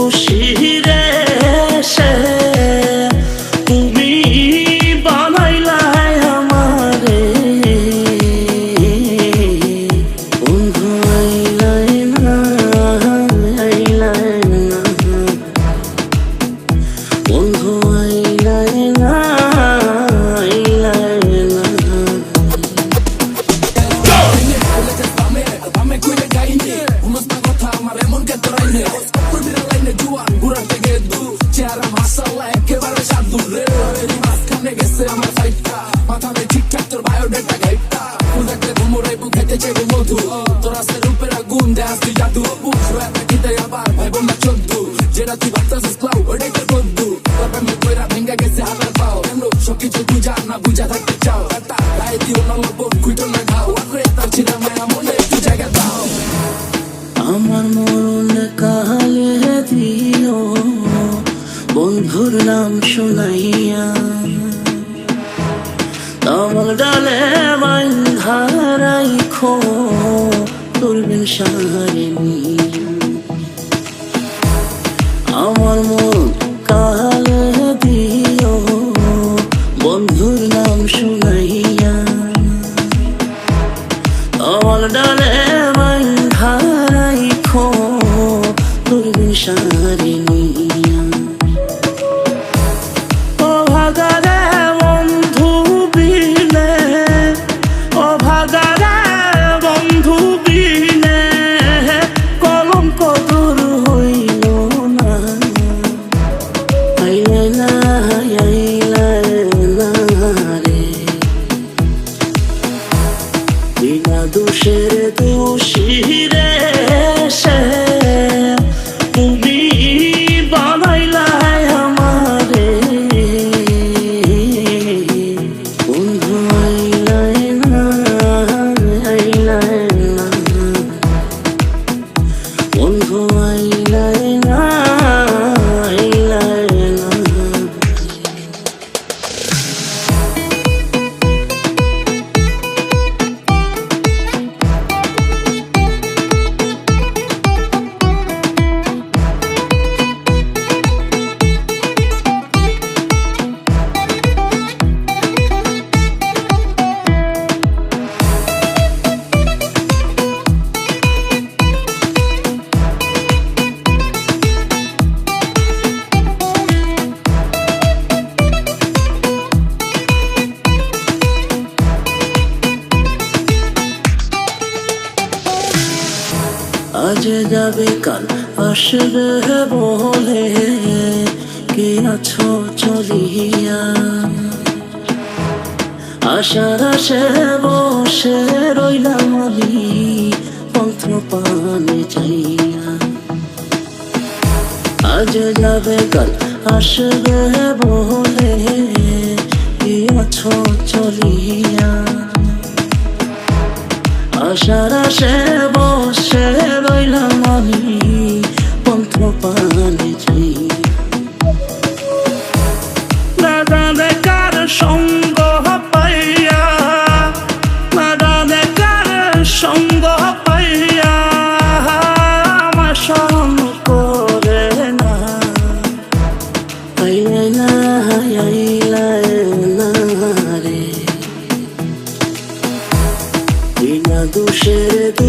দোষী রে সে তুমি বানাইলাই আমারে বন্ধু আইলাই না বন্ধু আইলাই না বুঝা থাকতে চাও গায়ে দিও না লবণ কুইটো না খাও আরে তার ছিল মায়া মনে একটু জায়গা দাও আমার মরণ কালে দিও বন্ধুর নাম শুনাইয়া আমার ডালে বান্ধা রাইখো তুলবেন সাহারে আমার মরণ কালে দিও বন্ধুর নাম শুনাইয়া আমার ডালে বান্ধা রাইখো তুলবেন সাহারে ও ভাগারে বন্ধু বিনে ও ভাগারে বন্ধু বিনে কলঙ্ক দূর হইল না আইলে না রে বিনা দোষের দোষী রে সে তুমি বানাইলাই আমারে বন্ধু আইলাই না বন্ধু আইলাই না আজ যাবে কাল আসবে বলে কে আছো চলিয়া আশার আশে বসে রইলাম আমি পন্থ পানে চাইয়া আজ যাবে কাল আসবে বলে কে আছো চলিয়া আশার আশে বসে রইলাম আমি পন্থ পানে চাই না জানে কার সঙ্গ পাইয়া না জানে কার সঙ্গ পাইয়া আমার সঙ্গ করে না আইলে না রে বিনা দোষের